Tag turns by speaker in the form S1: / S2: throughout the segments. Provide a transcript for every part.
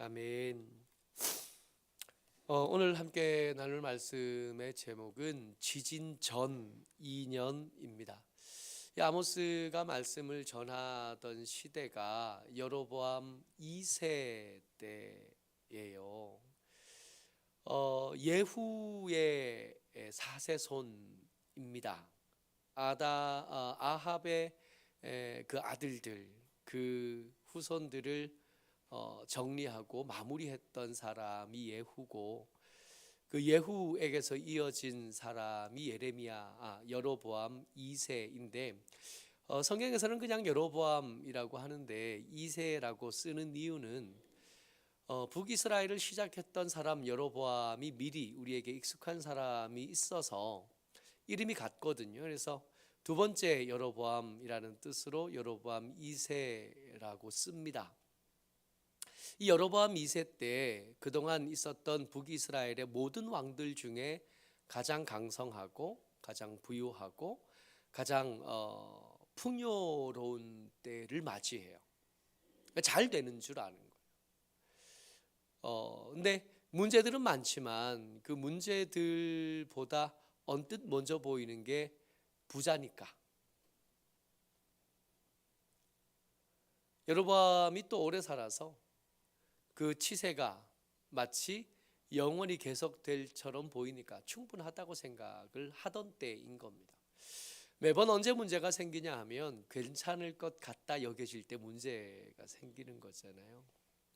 S1: 아멘. 오늘 함께 나눌 말씀의 제목은 지진 전 2년입니다. 이 아모스가 말씀을 전하던 시대가 여로보암 2세 때예요. 예후의 4세손입니다. 아합의 그 아들들, 그 후손들을 정리하고 마무리했던 사람이 예후고, 그 예후에게서 이어진 사람이 여로보암 2세인데 성경에서는 그냥 여로보암이라고 하는데 2세라고 쓰는 이유는 북이스라엘을 시작했던 사람 여로보암이 미리 우리에게 익숙한 사람이 있어서 이름이 같거든요. 그래서 두 번째 여로보암이라는 뜻으로 여로보암 2세라고 씁니다. 이 여로보암 2세 때 그동안 있었던 북이스라엘의 모든 왕들 중에 가장 강성하고 가장 부유하고 가장 풍요로운 때를 맞이해요. 잘 되는 줄 아는 거예요. 근데 문제들은 많지만 그 문제들보다 언뜻 먼저 보이는 게 부자니까. 여로보암이 또 오래 살아서 그 치세가 마치 영원히 계속될 처럼 보이니까 충분하다고 생각을 하던 때인 겁니다. 매번 언제 문제가 생기냐 하면 괜찮을 것 같다 여겨질 때 문제가 생기는 거잖아요.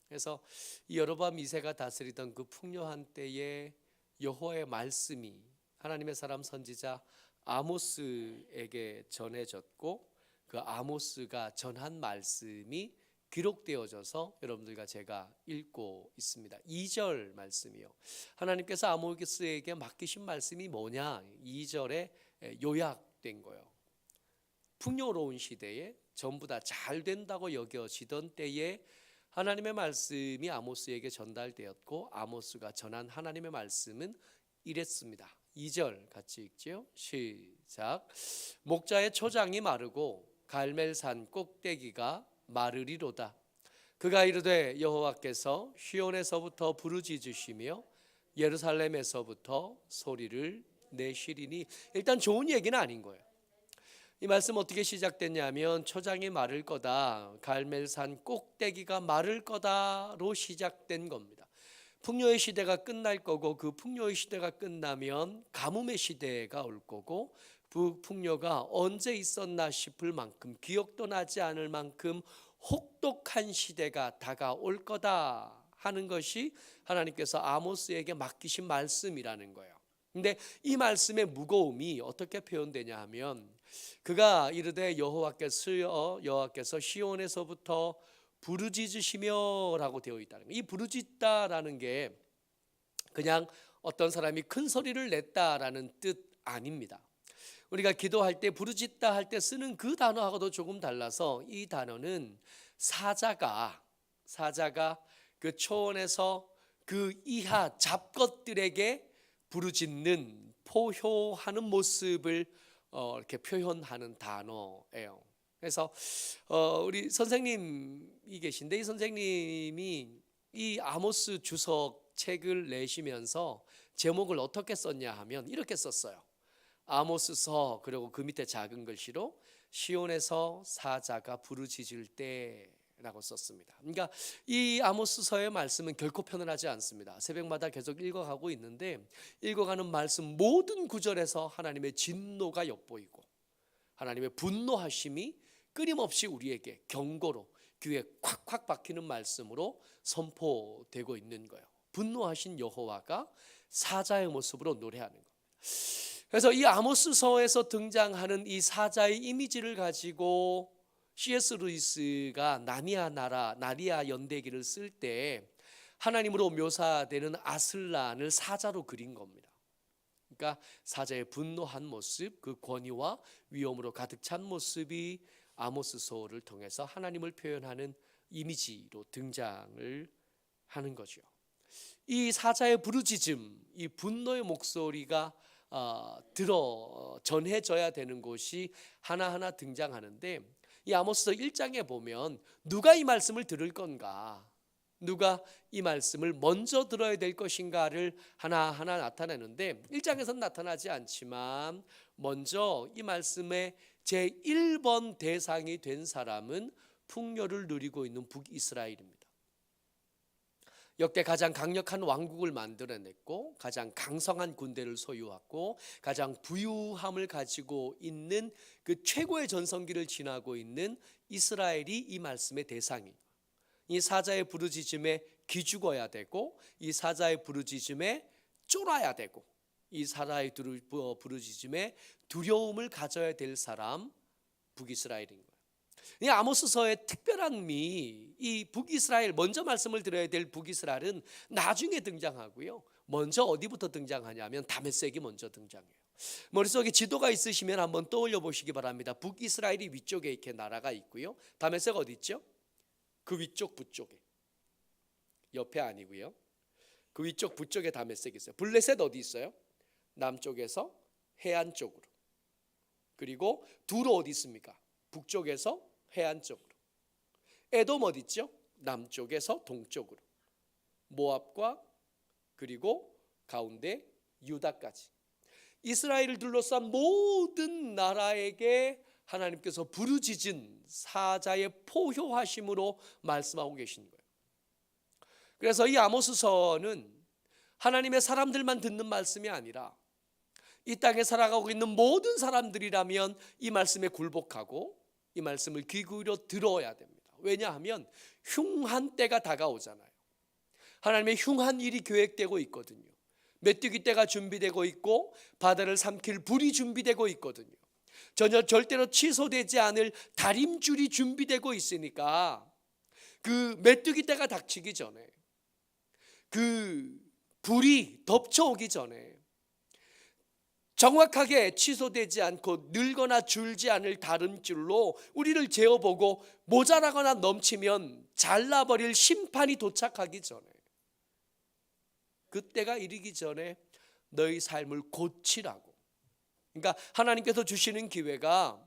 S1: 그래서 이 여로보암 2세가 다스리던 그 풍요한 때에 여호와의 말씀이 하나님의 사람 선지자 아모스에게 전해졌고, 그 아모스가 전한 말씀이 기록되어져서 여러분들과 제가 읽고 있습니다. 2절 말씀이요. 하나님께서 아모스에게 맡기신 말씀이 뭐냐? 2절에 요약된 거예요. 풍요로운 시대에 전부 다 잘 된다고 여겨지던 때에 하나님의 말씀이 아모스에게 전달되었고, 아모스가 전한 하나님의 말씀은 이랬습니다. 2절 같이 읽죠. 시작. 목자의 초장이 마르고 갈멜산 꼭대기가 마르리로다. 그가 이르되 여호와께서 시온에서부터 부르짖으시며 예루살렘에서부터 소리를 내시리니. 일단 좋은 얘기는 아닌 거예요. 이 말씀 어떻게 시작됐냐면 초장이 마를 거다, 갈멜산 꼭대기가 마를 거다로 시작된 겁니다. 풍요의 시대가 끝날 거고, 그 풍요의 시대가 끝나면 가뭄의 시대가 올 거고, 그 풍요가 언제 있었나 싶을 만큼, 기억도 나지 않을 만큼 혹독한 시대가 다가올 거다 하는 것이 하나님께서 아모스에게 맡기신 말씀이라는 거예요. 근데 이 말씀의 무거움이 어떻게 표현되냐 하면, 그가 이르되 여호와께서 시온에서부터 부르짖으시며 라고 되어 있다는 거예요. 이 부르짖다라는 게 그냥 어떤 사람이 큰 소리를 냈다라는 뜻 아닙니다. 우리가 기도할 때 부르짖다 할 때 쓰는 그 단어하고도 조금 달라서, 이 단어는 사자가 그 초원에서 그 이하 잡것들에게 부르짖는, 포효하는 모습을 이렇게 표현하는 단어예요. 그래서 우리 선생님이 계신데, 이 선생님이 이 아모스 주석 책을 내시면서 제목을 어떻게 썼냐 하면 이렇게 썼어요. 아모스서, 그리고 그 밑에 작은 글씨로 시온에서 사자가 부르짖을 때라고 썼습니다. 그러니까 이 아모스서의 말씀은 결코 편안하지 않습니다. 새벽마다 계속 읽어가고 있는데, 읽어가는 말씀 모든 구절에서 하나님의 진노가 엿보이고 하나님의 분노하심이 끊임없이 우리에게 경고로 귀에 콱콱 박히는 말씀으로 선포되고 있는 거예요. 분노하신 여호와가 사자의 모습으로 노래하는 겁니다. 그래서 이 아모스서에서 등장하는 이 사자의 이미지를 가지고 C.S. 루이스가 나리아 연대기를 쓸 때 하나님으로 묘사되는 아슬란을 사자로 그린 겁니다. 그러니까 사자의 분노한 모습, 그 권위와 위엄으로 가득 찬 모습이 아모스서를 통해서 하나님을 표현하는 이미지로 등장을 하는 거죠. 이 사자의 부르짖음, 이 분노의 목소리가 전해져야 되는 곳이 하나하나 등장하는데, 이 아모스서 1장에 보면 누가 이 말씀을 들을 건가? 누가 이 말씀을 먼저 들어야 될 것인가를 하나하나 나타내는데 1장에서는 나타나지 않지만 먼저 이 말씀의 제1번 대상이 된 사람은 풍요를 누리고 있는 북이스라엘입니다. 역대 가장 강력한 왕국을 만들어냈고 가장 강성한 군대를 소유하고 가장 부유함을 가지고 있는 그 최고의 전성기를 지나고 있는 이스라엘이 이 말씀의 대상이에요. 이 사자의 부르짖음에 기죽어야 되고 이 사자의 부르짖음에 쫄아야 되고 이 사자의 부르짖음에 두려움을 가져야 될 사람 북이스라엘인 거예요. 이 아모스서의 특별한 이 북이스라엘, 먼저 말씀을 드려야 될 북이스라엘은 나중에 등장하고요. 먼저 어디부터 등장하냐면 다메섹이 먼저 등장해요. 머릿속에 지도가 있으시면 한번 떠올려 보시기 바랍니다. 북이스라엘이 위쪽에 이렇게 나라가 있고요. 다메섹 어디 있죠? 그 위쪽 북쪽에, 옆에 아니고요. 그 위쪽 북쪽에 다메섹이 있어요. 블레셋 어디 있어요? 남쪽에서 해안 쪽으로. 그리고 두로 어디 있습니까? 북쪽에서 해안 쪽으로. 에돔 어디 있죠? 남쪽에서 동쪽으로. 모압과 그리고 가운데 유다까지. 이스라엘을 둘러싼 모든 나라에게 하나님께서 부르짖은 사자의 포효하심으로 말씀하고 계신 거예요. 그래서 이 아모스서는 하나님의 사람들만 듣는 말씀이 아니라 이 땅에 살아가고 있는 모든 사람들이라면 이 말씀에 굴복하고 이 말씀을 귀 기울여 들어야 됩니다. 왜냐하면 흉한 때가 다가오잖아요. 하나님의 흉한 일이 계획되고 있거든요. 메뚜기 떼가 준비되고 있고 바다를 삼킬 불이 준비되고 있거든요. 절대로 취소되지 않을 다림줄이 준비되고 있으니까 그 메뚜기 떼가 닥치기 전에, 그 불이 덮쳐오기 전에 정확하게 취소되지 않고 늘거나 줄지 않을 다림줄로 우리를 재어보고 모자라거나 넘치면 잘라버릴 심판이 도착하기 전에, 그때가 이르기 전에 너희 삶을 고치라고. 그러니까 하나님께서 주시는 기회가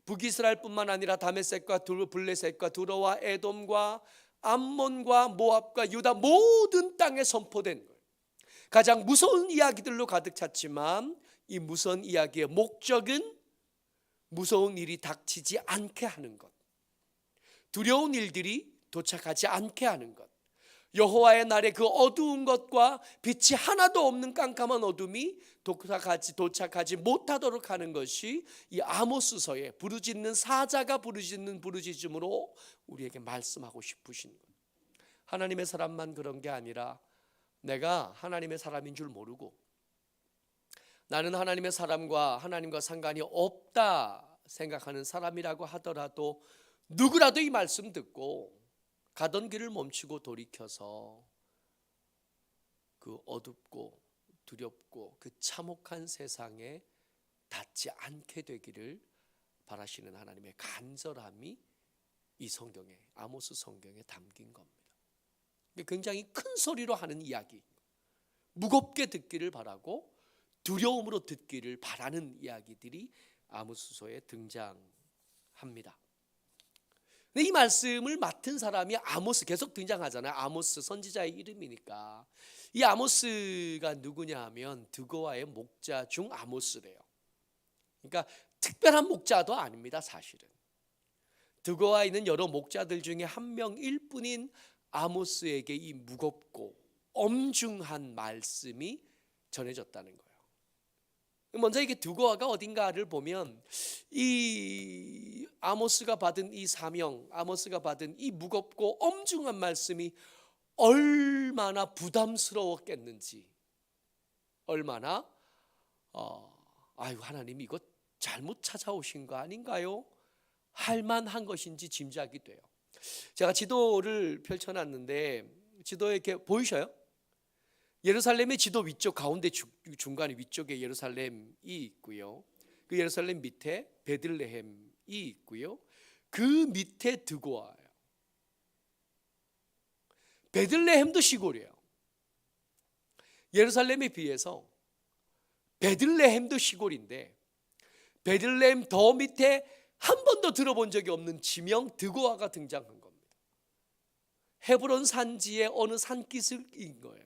S1: 북이스라엘뿐만 아니라 다메섹과 블레셋과 두로와 에돔과 암몬과 모압과 유다 모든 땅에 선포된 거예요. 가장 무서운 이야기들로 가득 찼지만 이 무서운 이야기의 목적은 무서운 일이 닥치지 않게 하는 것, 두려운 일들이 도착하지 않게 하는 것, 여호와의 날에 그 어두운 것과 빛이 하나도 없는 깜깜한 어둠이 도착하지 못하도록 하는 것이 이 아모스서의 부르짖는 사자가 부르짖는 부르짖음으로 우리에게 말씀하고 싶으신 것. 하나님의 사람만 그런 게 아니라 내가 하나님의 사람인 줄 모르고 나는 하나님의 사람과 하나님과 상관이 없다 생각하는 사람이라고 하더라도 누구라도 이 말씀 듣고 가던 길을 멈추고 돌이켜서 그 어둡고 두렵고 그 참혹한 세상에 닿지 않게 되기를 바라시는 하나님의 간절함이 이 성경에, 아모스 성경에 담긴 겁니다. 굉장히 큰 소리로 하는 이야기, 무겁게 듣기를 바라고 두려움으로 듣기를 바라는 이야기들이 아모스서에 등장합니다. 근데 이 말씀을 맡은 사람이 아모스, 계속 등장하잖아요. 아모스 선지자의 이름이니까. 이 아모스가 누구냐 하면 드고아의 목자 중 아모스래요. 그러니까 특별한 목자도 아닙니다, 사실은. 드고아에 있는 여러 목자들 중에 한 명일 뿐인 아모스에게 이 무겁고 엄중한 말씀이 전해졌다는 거예요. 먼저 이게 드고아가 어딘가를 보면 이 아모스가 받은 이 사명, 아모스가 받은 이 무겁고 엄중한 말씀이 얼마나 부담스러웠겠는지, 얼마나 아유 하나님 이거 잘못 찾아오신 거 아닌가요? 할 만한 것인지 짐작이 돼요. 제가 지도를 펼쳐놨는데 지도에 이렇게 보이셔요? 예루살렘의 지도 위쪽 가운데 중간에 위쪽에 예루살렘이 있고요. 그 예루살렘 밑에 베들레헴이 있고요. 그 밑에 드고아예요. 베들레헴도 시골이에요. 예루살렘에 비해서 베들레헴도 시골인데 베들레헴 더 밑에 한 번도 들어본 적이 없는 지명 드고아가 등장한 겁니다. 헤브론 산지의 어느 산기슭인 거예요.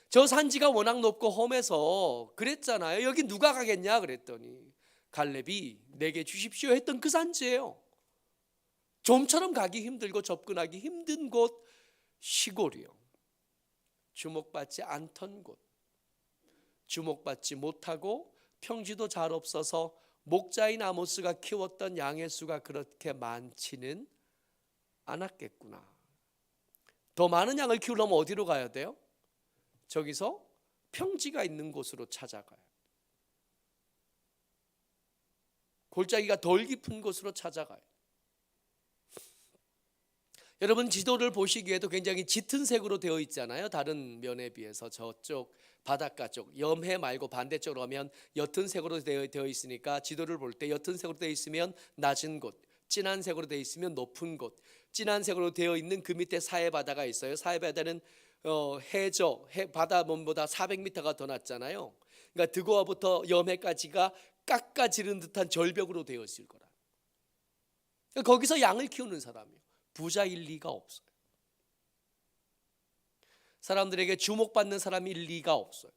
S1: 저 산지가 워낙 높고 험해서 그랬잖아요. 여기 누가 가겠냐 그랬더니 갈렙이 내게 주십시오 했던 그 산지예요. 좀처럼 가기 힘들고 접근하기 힘든 곳, 시골이요. 주목받지 않던 곳, 주목받지 못하고 평지도 잘 없어서 목자인 아모스가 키웠던 양의 수가 그렇게 많지는 않았겠구나. 더 많은 양을 키우려면 어디로 가야 돼요? 저기서 평지가 있는 곳으로 찾아가요. 골짜기가 덜 깊은 곳으로 찾아가요. 여러분 지도를 보시기에도 굉장히 짙은 색으로 되어 있잖아요. 다른 면에 비해서 저쪽 바닷가 쪽 염해 말고 반대쪽으로 가면 옅은 색으로 되어 있으니까 지도를 볼 때 옅은 색으로 되어 있으면 낮은 곳, 진한 색으로 되어 있으면 높은 곳, 진한 색으로 되어 있는 그 밑에 사해 바다가 있어요. 사해 바다는 바다 몸보다 400m가 더 낮잖아요. 그러니까 드고아부터 염해까지가 깎아지른 듯한 절벽으로 되어 있을 거라. 그러니까 거기서 양을 키우는 사람이에요. 부자일 리가 없어요. 사람들에게 주목받는 사람일 리가 없어요.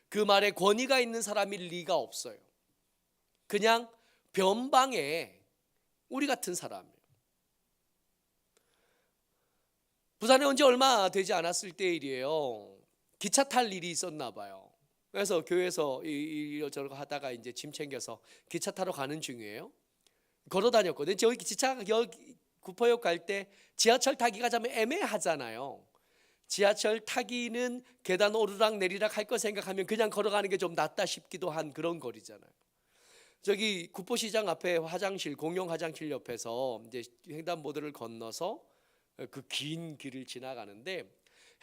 S1: 그 말에 권위가 있는 사람일 리가 없어요. 그냥 변방에 우리 같은 사람이에요. 부산에 온 지 얼마 되지 않았을 때 일이에요. 기차 탈 일이 있었나 봐요. 그래서 교회에서 이러저러 하다가 이제 짐 챙겨서 기차 타러 가는 중이에요. 걸어 다녔거든요. 저기 여기 구포역 갈 때 지하철 타기가 좀 애매하잖아요. 지하철 타기는 계단 오르락 내리락 할 거 생각하면 그냥 걸어가는 게 좀 낫다 싶기도 한 그런 거리잖아요. 저기 구포시장 앞에 화장실, 공용 화장실 옆에서 이제 횡단보도를 건너서 그 긴 길을 지나가는데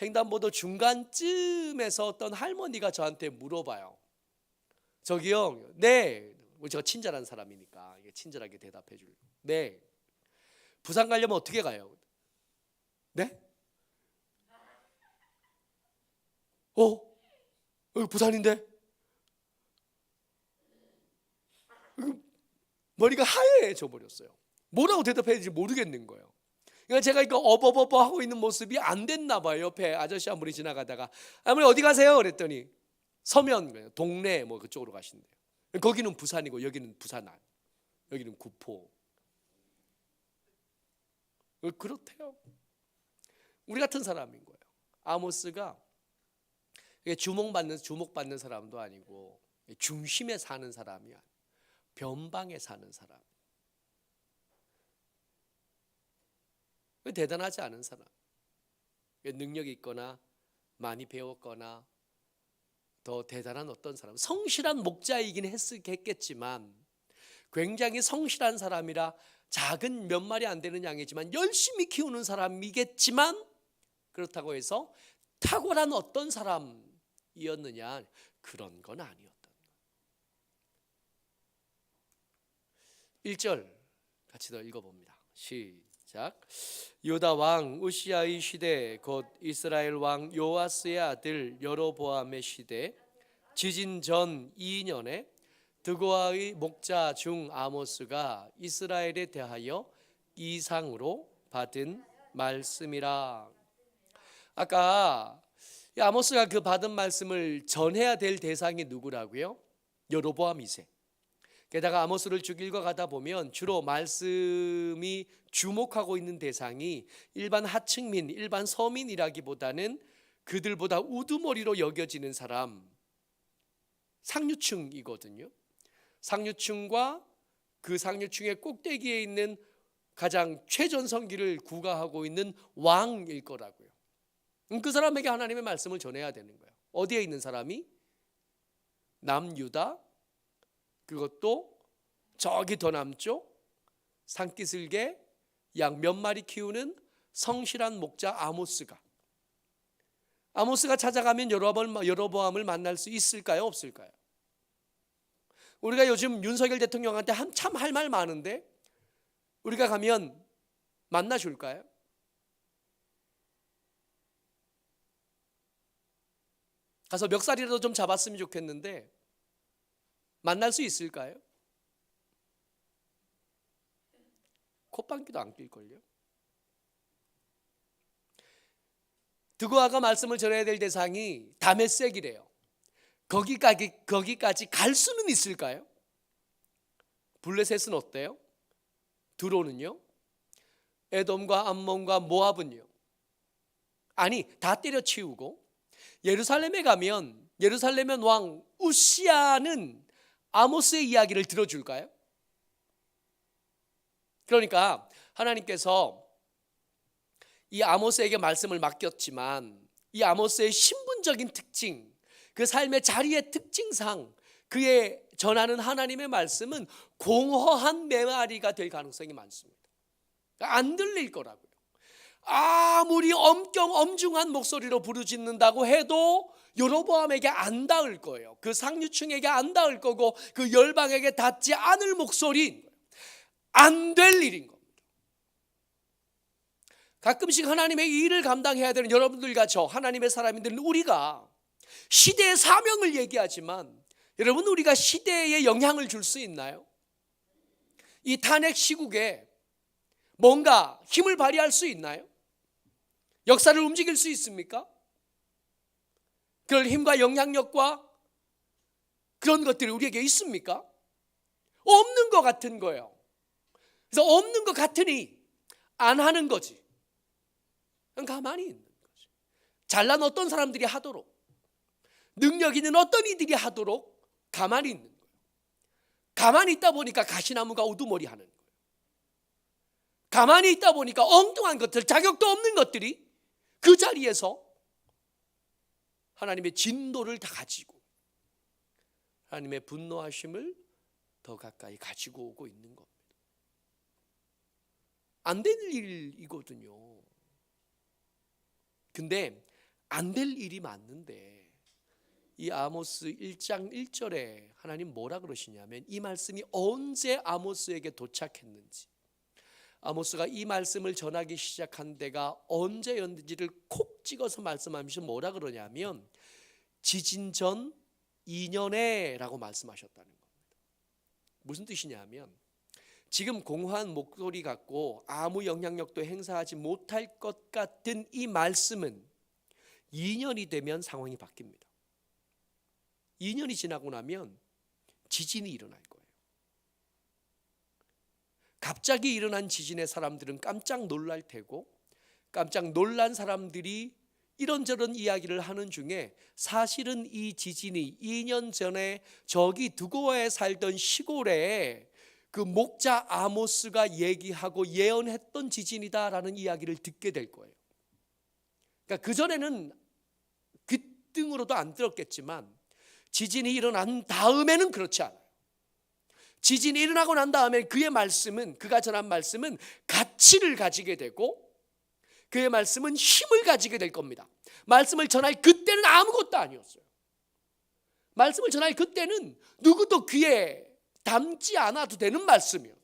S1: 횡단보도 중간쯤에서 어떤 할머니가 저한테 물어봐요. 저기요, 네. 제가 친절한 사람이니까 친절하게 대답해 주려고. 네. 부산 가려면 어떻게 가요? 네? 여기 부산인데? 머리가 하얘져 버렸어요. 뭐라고 대답해야 될지 모르겠는 거예요. 그러니까 제가 이거 어버버버 하고 있는 모습이 안 됐나 봐요. 옆에 아저씨 한 분이 지나가다가 아무리 어디 가세요? 그랬더니 서면 동네 뭐 그쪽으로 가신대요. 거기는 부산이고 여기는 부산 안, 여기는 구포. 그렇대요. 우리 같은 사람인 거예요. 아모스가 주목받는 사람도 아니고 중심에 사는 사람이야. 변방에 사는 사람. 대단하지 않은 사람. 능력이 있거나 많이 배웠거나 더 대단한 어떤 사람, 성실한 목자이긴 했겠지만 굉장히 성실한 사람이라 작은 몇 마리 안 되는 양이지만 열심히 키우는 사람이겠지만 그렇다고 해서 탁월한 어떤 사람이었느냐, 그런 건 아니었던 거예요. 1절 같이 더 읽어봅니다. 시작. 유다 왕 우시아의 시대 곧 이스라엘 왕 요아스의 아들 여로보암의 시대 지진 전 2년에 드고아의 목자 중 아모스가 이스라엘에 대하여 이상으로 받은 말씀이라. 아까 아모스가 그 받은 말씀을 전해야 될 대상이 누구라고요? 여로보암 2세. 게다가 아모스를 죽이러 가다 보면 주로 말씀이 주목하고 있는 대상이 일반 하층민, 일반 서민이라기보다는 그들보다 우두머리로 여겨지는 사람, 상류층이거든요. 상류층과 그 상류층의 꼭대기에 있는 가장 최전성기를 구가하고 있는 왕일 거라고요. 그 사람에게 하나님의 말씀을 전해야 되는 거예요. 어디에 있는 사람이? 남유다, 그것도 저기 더 남쪽 산기슭에 양 몇 마리 키우는 성실한 목자 아모스가 찾아가면 여로보암을 만날 수 있을까요? 없을까요? 우리가 요즘 윤석열 대통령한테 한참 할 말 많은데 우리가 가면 만나줄까요? 가서 멱살이라도 좀 잡았으면 좋겠는데 만날 수 있을까요? 콧방귀도 안 낄걸요? 드고아가 말씀을 전해야 될 대상이 다메섹이래요. 거기까지 갈 수는 있을까요? 블레셋은 어때요? 드론은요? 에돔과 암몬과 모압은요? 아니, 다 때려치우고 예루살렘에 가면 예루살렘의 왕 우시아는 아모스의 이야기를 들어줄까요? 그러니까 하나님께서 이 아모스에게 말씀을 맡겼지만 이 아모스의 신분적인 특징, 그 삶의 자리의 특징상 그의 전하는 하나님의 말씀은 공허한 메아리가 될 가능성이 많습니다. 안 들릴 거라고요. 아무리 엄중한 목소리로 부르짖는다고 해도 여로보암에게 안 닿을 거예요. 그 상류층에게 안 닿을 거고 그 열방에게 닿지 않을 목소리인 거예요. 안 될 일인 겁니다. 가끔씩 하나님의 일을 감당해야 되는 여러분들과 저 하나님의 사람들은 우리가 시대의 사명을 얘기하지만 여러분, 우리가 시대에 영향을 줄 수 있나요? 이 탄핵 시국에 뭔가 힘을 발휘할 수 있나요? 역사를 움직일 수 있습니까? 그런 힘과 영향력과 그런 것들이 우리에게 있습니까? 없는 것 같은 거예요. 그래서 없는 것 같으니 안 하는 거지. 가만히 있는 거지. 잘난 어떤 사람들이 하도록, 능력 있는 어떤 이들이 하도록 가만히 있는 거예요. 가만히 있다 보니까 가시나무가 우두머리 하는 거예요. 가만히 있다 보니까 엉뚱한 것들, 자격도 없는 것들이 그 자리에서 하나님의 진노를 다 가지고 하나님의 분노하심을 더 가까이 가지고 오고 있는 겁니다. 안 될 일이거든요. 근데 안 될 일이 맞는데 이 아모스 1장 1절에 하나님 뭐라 그러시냐면 이 말씀이 언제 아모스에게 도착했는지, 아모스가 이 말씀을 전하기 시작한 데가 언제였는지를 콕 찍어서 말씀하시면 뭐라 그러냐면 지진 전 2년에 라고 말씀하셨다는 겁니다. 무슨 뜻이냐면 지금 공허한 목소리 같고 아무 영향력도 행사하지 못할 것 같은 이 말씀은 2년이 되면 상황이 바뀝니다. 2년이 지나고 나면 지진이 일어날 거예요. 갑자기 일어난 지진에 사람들은 깜짝 놀랄 테고, 깜짝 놀란 사람들이 이런저런 이야기를 하는 중에 사실은 이 지진이 2년 전에 저기 드고아에 살던 시골에 그 목자 아모스가 얘기하고 예언했던 지진이다라는 이야기를 듣게 될 거예요. 그러니까 그전에는 귀등으로도 안 들었겠지만 지진이 일어난 다음에는 그렇지 않아요. 지진이 일어나고 난 다음에 그의 말씀은, 그가 전한 말씀은 가치를 가지게 되고 그의 말씀은 힘을 가지게 될 겁니다. 말씀을 전할 그때는 아무것도 아니었어요. 말씀을 전할 그때는 누구도 귀에 담지 않아도 되는 말씀이요.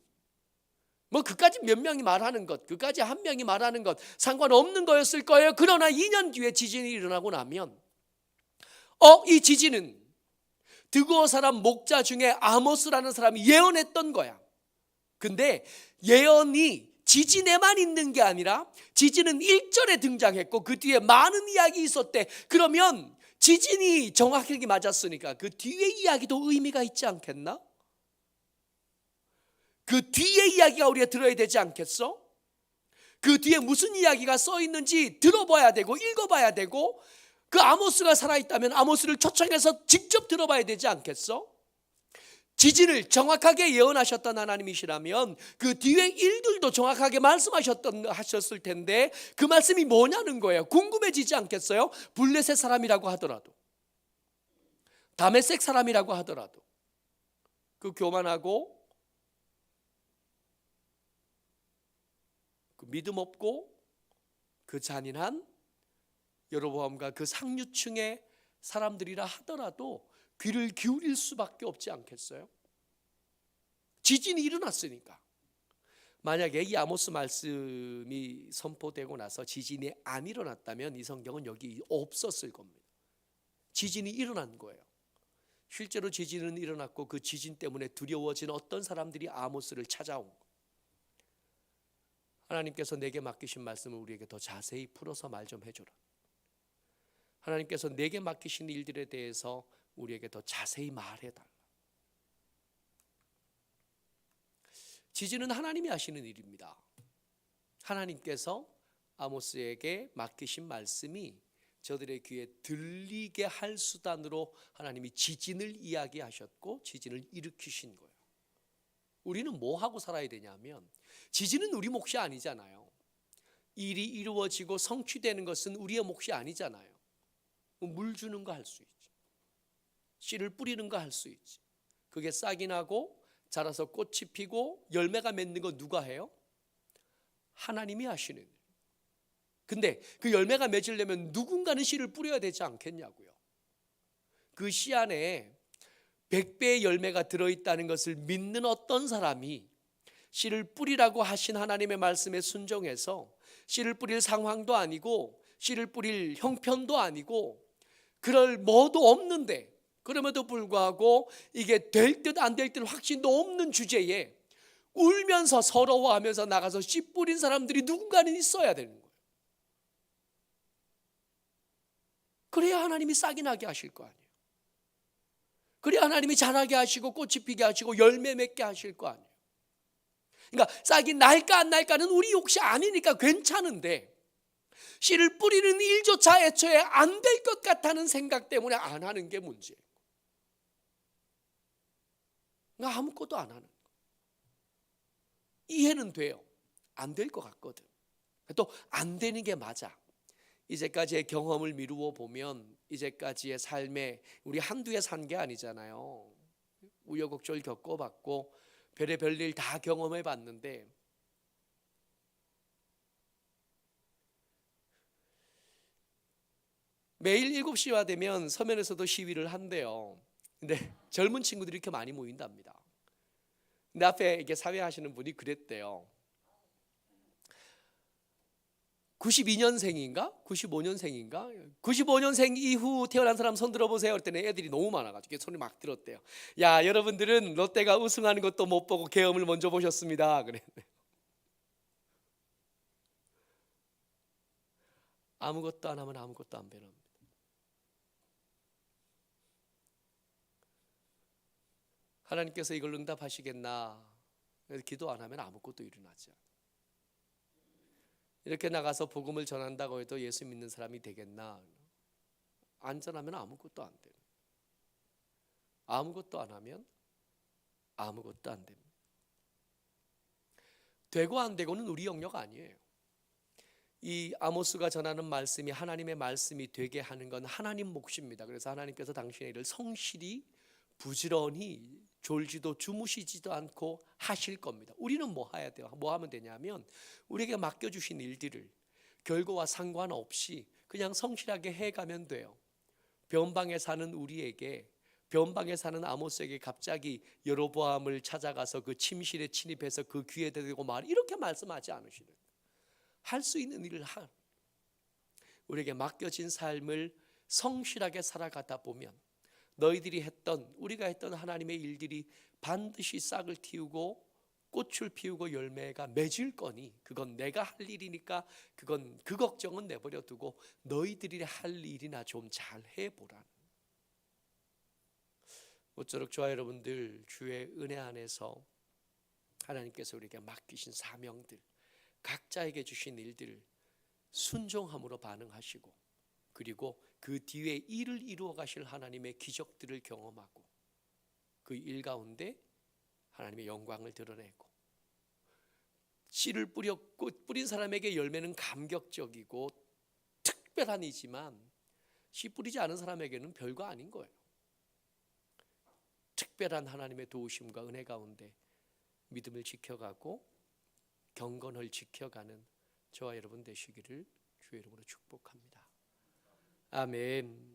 S1: 뭐 그까지 몇 명이 말하는 것, 그까지 한 명이 말하는 것 상관없는 거였을 거예요. 그러나 2년 뒤에 지진이 일어나고 나면 이 지진은 드고아 사람 목자 중에 아모스라는 사람이 예언했던 거야. 근데 예언이 지진에만 있는 게 아니라 지진은 1절에 등장했고 그 뒤에 많은 이야기 있었대. 그러면 지진이 정확하게 맞았으니까 그 뒤에 이야기도 의미가 있지 않겠나? 그 뒤에 이야기가 우리가 들어야 되지 않겠어? 그 뒤에 무슨 이야기가 써 있는지 들어봐야 되고 읽어봐야 되고, 그 아모스가 살아있다면 아모스를 초청해서 직접 들어봐야 되지 않겠어? 지진을 정확하게 예언하셨던 하나님이시라면 그 뒤에 일들도 정확하게 하셨을 텐데 그 말씀이 뭐냐는 거예요. 궁금해지지 않겠어요? 블레셋 사람이라고 하더라도, 다메섹 사람이라고 하더라도, 그 교만하고 그 믿음 없고 그 잔인한 여로보암과 그 상류층의 사람들이라 하더라도 귀를 기울일 수밖에 없지 않겠어요? 지진이 일어났으니까. 만약에 이 아모스 말씀이 선포되고 나서 지진이 안 일어났다면 이 성경은 여기 없었을 겁니다. 지진이 일어난 거예요. 실제로 지진은 일어났고 그 지진 때문에 두려워진 어떤 사람들이 아모스를 찾아온 거예요. 하나님께서 내게 맡기신 말씀을 우리에게 더 자세히 풀어서 말 좀 해줘라. 하나님께서 내게 맡기신 일들에 대해서 우리에게 더 자세히 말해달라. 지지는 하나님이 하시는 일입니다. 하나님께서 아모스에게 맡기신 말씀이 저들의 귀에 들리게 할 수단으로 하나님이 지진을 이야기하셨고 지진을 일으키신 거예요. 우리는 뭐 하고 살아야 되냐면, 지진은 우리 몫이 아니잖아요. 일이 이루어지고 성취되는 것은 우리의 몫이 아니잖아요. 물 주는 거 할 수 있지, 씨를 뿌리는 거 할 수 있지. 그게 싹이 나고 자라서 꽃이 피고 열매가 맺는 거 누가 해요? 하나님이 하시는 거예요. 근데 그 열매가 맺으려면 누군가는 씨를 뿌려야 되지 않겠냐고요. 그 씨 안에 100배의 열매가 들어있다는 것을 믿는 어떤 사람이 씨를 뿌리라고 하신 하나님의 말씀에 순종해서 씨를 뿌릴 상황도 아니고 씨를 뿌릴 형편도 아니고 그럴 뭐도 없는데, 그럼에도 불구하고 이게 될 듯 안 될 듯 확신도 없는 주제에 울면서 서러워하면서 나가서 씨 뿌린 사람들이 누군가는 있어야 되는 거예요. 그래야 하나님이 싹이 나게 하실 거 아니에요. 그래야 하나님이 자라게 하시고 꽃이 피게 하시고 열매 맺게 하실 거 아니에요. 그러니까 싹이 날까 안 날까는 우리 몫이 아니니까 괜찮은데, 씨를 뿌리는 일조차 애초에 안 될 것 같다는 생각 때문에 안 하는 게 문제예요. 그러니까 아무것도 안 하는 거. 이해는 돼요. 안 될 것 같거든. 또 안 되는 게 맞아. 이제까지의 경험을 미루어 보면 이제까지의 삶에 우리 한두 해 산 게 아니잖아요. 우여곡절 겪어봤고 별의별 일 다 경험해 봤는데, 매일 7시가 되면 서면에서도 시위를 한대요. 근데 젊은 친구들이 이렇게 많이 모인답니다. 근데 앞에 이게 사회하시는 분이 그랬대요. 92년생인가? 95년생인가? 95년생 이후 태어난 사람 손 들어보세요. 그랬더니 애들이 너무 많아가지고 손이 막 들었대요. 야, 여러분들은 롯데가 우승하는 것도 못 보고 계엄을 먼저 보셨습니다. 그랬네. 아무것도 안 하면 아무것도 안 변합니다. 하나님께서 이걸 응답하시겠나? 기도 안 하면 아무것도 일어나지 않아요. 이렇게 나가서 복음을 전한다고 해도 예수 믿는 사람이 되겠나? 안전하면 아무것도 안 돼요. 아무것도 안 하면 아무것도 안 됩니다. 되고 안 되고는 우리 영역 아니에요. 이 아모스가 전하는 말씀이 하나님의 말씀이 되게 하는 건 하나님 몫입니다. 그래서 하나님께서 당신의 일을 성실히 부지런히 졸지도 주무시지도 않고 하실 겁니다. 우리는 뭐 해야 돼요? 뭐 하면 되냐면 우리에게 맡겨주신 일들을 결과와 상관없이 그냥 성실하게 해가면 돼요. 변방에 사는 우리에게, 변방에 사는 아모스에게 갑자기 여로보암을 찾아가서 그 침실에 침입해서 그 귀에 대고 말 이렇게 말씀하지 않으시는, 할 수 있는 일을 우리에게 맡겨진 삶을 성실하게 살아가다 보면 너희들이 했던, 우리가 했던 하나님의 일들이 반드시 싹을 틔우고 꽃을 피우고 열매가 맺을 거니 그건 내가 할 일이니까 그건 그 걱정은 내버려 두고 너희들이 할 일이나 좀 잘 해보라는. 모쪼록 저와 여러분들 주의 은혜 안에서 하나님께서 우리에게 맡기신 사명들, 각자에게 주신 일들을 순종함으로 반응하시고, 그리고 그 뒤에 일을 이루어 가실 하나님의 기적들을 경험하고 그 일 가운데 하나님의 영광을 드러내고, 씨를 뿌린 사람에게 열매는 감격적이고 특별한 이지만 씨 뿌리지 않은 사람에게는 별거 아닌 거예요. 특별한 하나님의 도우심과 은혜 가운데 믿음을 지켜가고 경건을 지켜가는 저와 여러분 되시기를 주의 이름으로 축복합니다. 아멘.